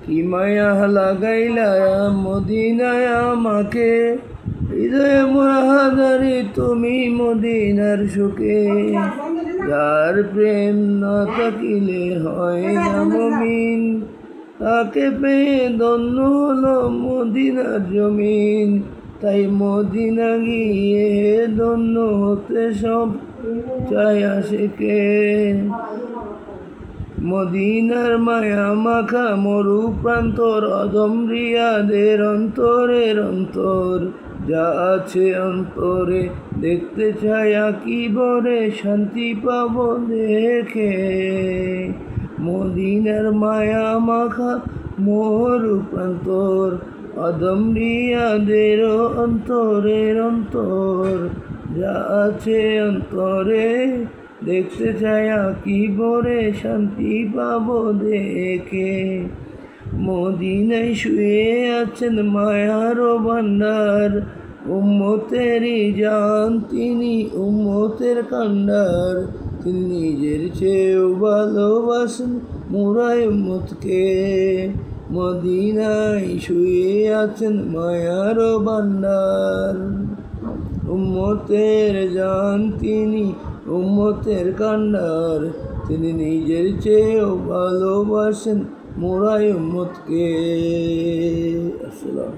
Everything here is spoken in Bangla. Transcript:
কি মায়া লাগাইলা মদিনায় আমাকে, হৃদয়ে মোরা হাজারি তুমি মদিনার সুখে। যার প্রেম না থাকিলে হয় না মুমিন, তাকে পেয়ে ধন্য হলো মদিনার জমিন। তাই মদিনা গিয়ে ধন্য হতে সব চাই আশিকে। মদিনার মায়া মাখা মরু প্রান্তর, অদম রিয়াদের অন্তরের অন্তর। যা আছে অন্তরে দেখতে চাই কি বরে, শান্তি পাবো দেখে। মদিনার মায়া মাখা মরু প্রান্তর, অদম রিয়াদের অন্তরের অন্তর। যা আছে অন্তরে দেখতে চাই কি বরে, শান্তি পাবো দেখে। মদিনায় শুয়ে আছেন মায়ার ভান্ডার, উম্মতেরই জান তিনি উম্মতের কান্ডার। তিনি নিজের চেয়েও ভালোবাসেন মোরা উম্মতকে। মদিনায় শুয়ে আছেন মায়ার ভান্ডার, উম্মতের জান তিনি উম্মতের কান্ডার। তিনি নিজের চেয়েও ভালোবাসেন মোরা উম্মতকে। আসসালাম।